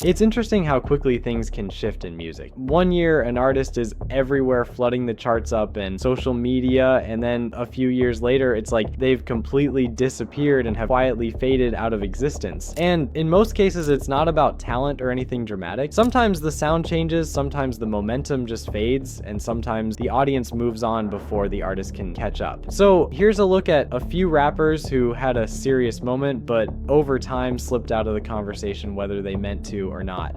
It's interesting how quickly things can shift in music. One year, an artist is everywhere flooding the charts up and social media, and then a few years later, it's like they've completely disappeared and have quietly faded out of existence. And in most cases, it's not about talent or anything dramatic. Sometimes the sound changes, sometimes the momentum just fades, and sometimes the audience moves on before the artist can catch up. So here's a look at a few rappers who had a serious moment, but over time slipped out of the conversation whether they meant to or not.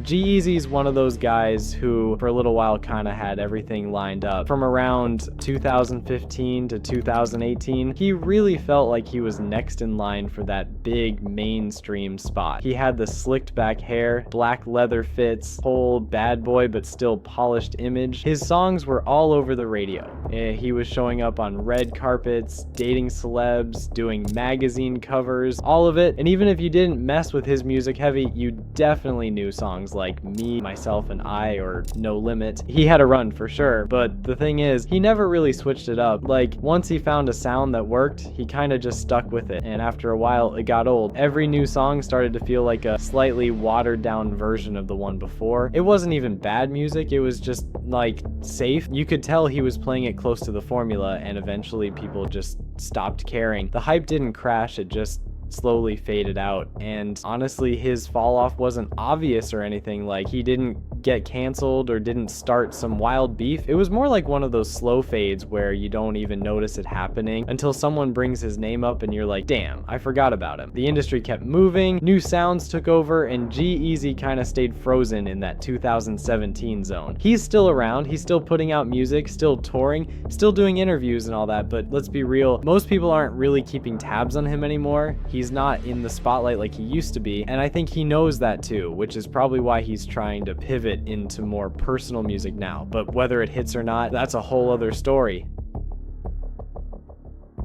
GEazy's one of those guys who for a little while kind of had everything lined up. From around 2015 to 2018, he really felt like he was next in line for that big mainstream spot. He had the slicked back hair, black leather fits, whole bad boy but still polished image. His songs were all over the radio. He was showing up on red carpets, dating celebs, doing magazine covers, all of it. And even if you didn't mess with his music heavy, you definitely knew songs like Me, Myself, and I, or No Limit. He had a run for sure, but the thing is, he never really switched it up. Like, once he found a sound that worked, he kind of just stuck with it, and after a while, it got old. Every new song started to feel like a slightly watered down version of the one before. It wasn't even bad music, it was just, like, safe. You could tell he was playing it close to the formula, and eventually people just stopped caring. The hype didn't crash, it just slowly faded out, and honestly his fall off wasn't obvious or anything. Like, he didn't get canceled or didn't start some wild beef. It was more like one of those slow fades where you don't even notice it happening until someone brings his name up and you're like, damn, I forgot about him. The industry kept moving, new sounds took over, and GEazy kind of stayed frozen in that 2017 zone. He's still around, he's still putting out music, still touring, still doing interviews and all that, but let's be real, most people aren't really keeping tabs on him anymore. He's not in the spotlight like he used to be, and I think he knows that too, which is probably why he's trying to pivot into more personal music now. But whether it hits or not, that's a whole other story.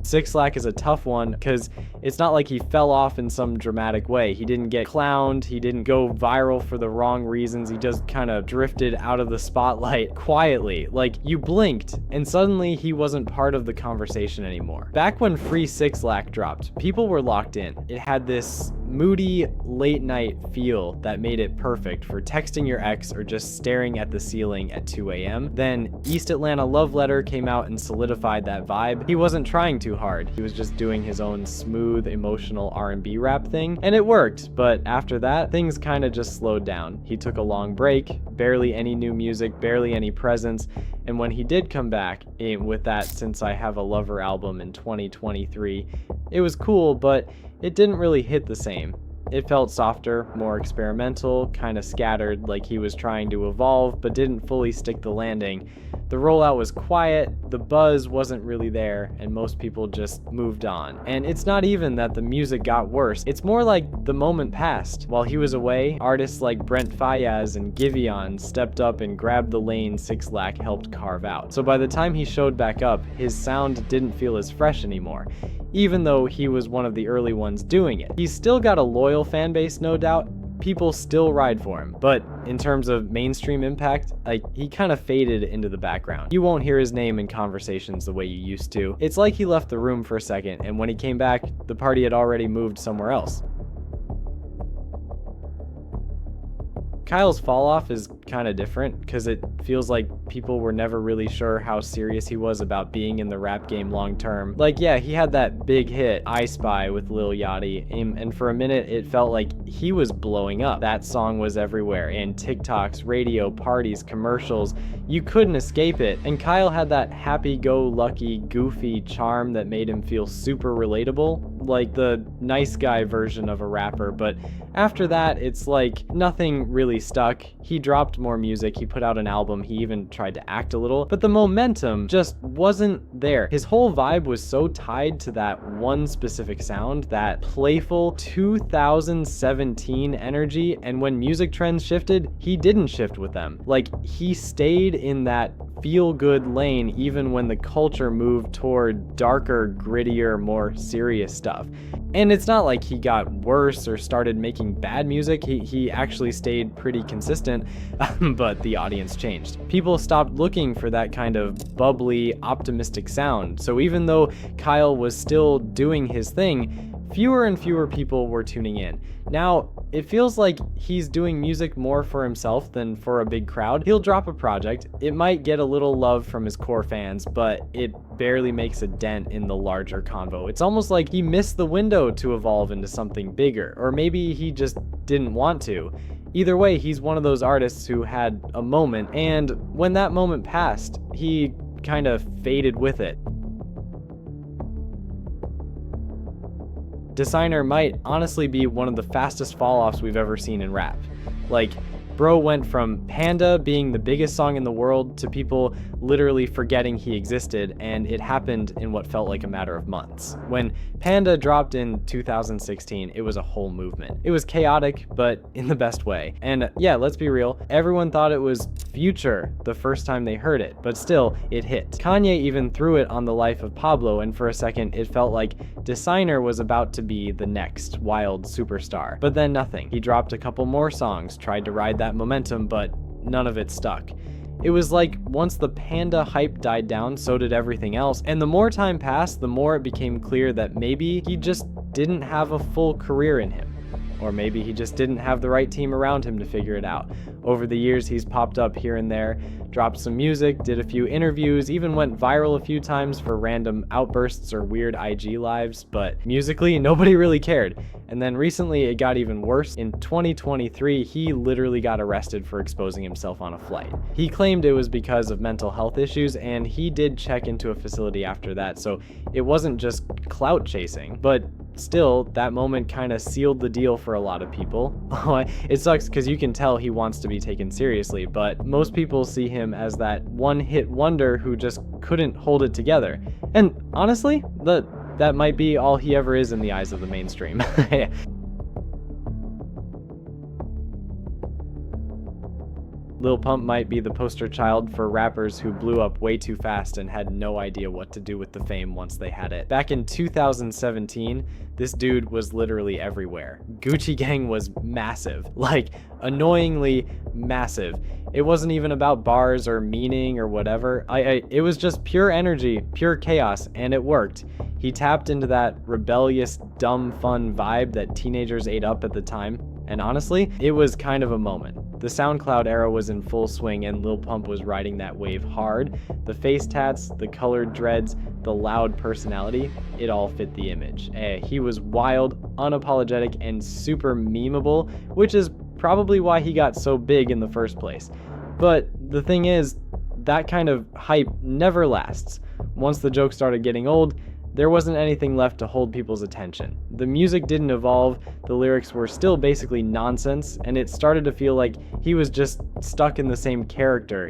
Sixlack is a tough one because it's not like he fell off in some dramatic way. He didn't get clowned, he didn't go viral for the wrong reasons, he just kind of drifted out of the spotlight quietly. Like, you blinked and suddenly he wasn't part of the conversation anymore. Back when Free Sixlack dropped, people were locked in. It had this moody late night feel that made it perfect for texting your ex or just staring at the ceiling at 2 a.m. Then East Atlanta Love Letter came out and solidified that vibe. He wasn't trying too hard, he was just doing his own smooth emotional R&B rap thing, and it worked. But after that, things kind of just slowed down. He took a long break, barely any new music, barely any presence, and when he did come back with that Since I Have a Lover album in 2023, it was cool, but it didn't really hit the same. It felt softer, more experimental, kind of scattered, like he was trying to evolve but didn't fully stick the landing. The rollout was quiet, the buzz wasn't really there, and most people just moved on. And it's not even that the music got worse, it's more like the moment passed. While he was away, artists like Brent Faiyaz and Giveon stepped up and grabbed the lane Sixlack helped carve out. So by the time he showed back up, his sound didn't feel as fresh anymore, even though he was one of the early ones doing it. He's still got a loyal fan base, no doubt. People still ride for him, but in terms of mainstream impact, like, he kind of faded into the background. You won't hear his name in conversations the way you used to. It's like he left the room for a second, and when he came back, the party had already moved somewhere else. Kyle's fall off is kind of different because it feels like people were never really sure how serious he was about being in the rap game long term. Like, yeah, he had that big hit, I Spy, with Lil Yachty, and for a minute it felt like he was blowing up. That song was everywhere, in TikToks, radio, parties, commercials. You couldn't escape it. And Kyle had that happy-go-lucky, goofy charm that made him feel super relatable, like the nice guy version of a rapper. But after that, it's like nothing really stuck. He dropped more music, he put out an album, he even tried to act a little, but the momentum just wasn't there. His whole vibe was so tied to that one specific sound, that playful 2017 energy, and when music trends shifted, he didn't shift with them. Like, he stayed in that feel-good lane even when the culture moved toward darker, grittier, more serious stuff. And it's not like he got worse or started making bad music. He actually stayed pretty consistent, but the audience changed. People stopped looking for that kind of bubbly, optimistic sound. So even though Kyle was still doing his thing, fewer and fewer people were tuning in. Now, it feels like he's doing music more for himself than for a big crowd. He'll drop a project, it might get a little love from his core fans, but it barely makes a dent in the larger convo. It's almost like he missed the window to evolve into something bigger, or maybe he just didn't want to. Either way, he's one of those artists who had a moment, and when that moment passed, he kind of faded with it. Desiigner might honestly be one of the fastest fall-offs we've ever seen in rap. Like, bro went from Panda being the biggest song in the world to people literally forgetting he existed, and it happened in what felt like a matter of months. When Panda dropped in 2016, it was a whole movement. It was chaotic, but in the best way. And yeah, let's be real, everyone thought it was Future the first time they heard it, but still, it hit. Kanye even threw it on the life of Pablo, and for a second, it felt like Desiigner was about to be the next wild superstar. But then nothing. He dropped a couple more songs, tried to ride that momentum, but none of it stuck. It was like once the Panda hype died down, so did everything else, and the more time passed, the more it became clear that maybe he just didn't have a full career in him. Or maybe he just didn't have the right team around him to figure it out. Over the years, he's popped up here and there, dropped some music, did a few interviews, even went viral a few times for random outbursts or weird IG lives, but musically, nobody really cared. And then recently, it got even worse. In 2023, he literally got arrested for exposing himself on a flight. He claimed it was because of mental health issues, and he did check into a facility after that, so it wasn't just clout chasing, but still, that moment kind of sealed the deal for a lot of people. It sucks because you can tell he wants to be taken seriously, but most people see him as that one-hit wonder who just couldn't hold it together. And honestly, that might be all he ever is in the eyes of the mainstream. Lil Pump might be the poster child for rappers who blew up way too fast and had no idea what to do with the fame once they had it. Back in 2017, this dude was literally everywhere. Gucci Gang was massive, like annoyingly massive. It wasn't even about bars or meaning or whatever. It was just pure energy, pure chaos, and it worked. He tapped into that rebellious, dumb, fun vibe that teenagers ate up at the time. And honestly, it was kind of a moment. The SoundCloud era was in full swing and Lil Pump was riding that wave hard. The face tats, the colored dreads, the loud personality, it all fit the image. He was wild, unapologetic, and super memeable, which is probably why he got so big in the first place. But the thing is, that kind of hype never lasts. Once the joke started getting old, there wasn't anything left to hold people's attention. The music didn't evolve, the lyrics were still basically nonsense, and it started to feel like he was just stuck in the same character.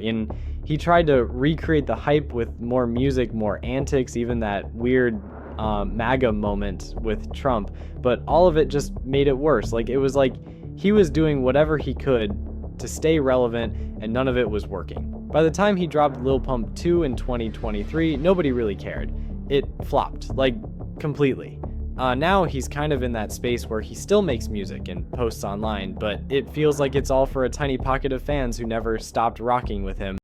He tried to recreate the hype with more music, more antics, even that weird MAGA moment with Trump, but all of it just made it worse. Like, it was like he was doing whatever he could to stay relevant, and none of it was working. By the time he dropped Lil Pump 2 in 2023, nobody really cared. It flopped, like, completely. Now he's kind of in that space where he still makes music and posts online, but it feels like it's all for a tiny pocket of fans who never stopped rocking with him.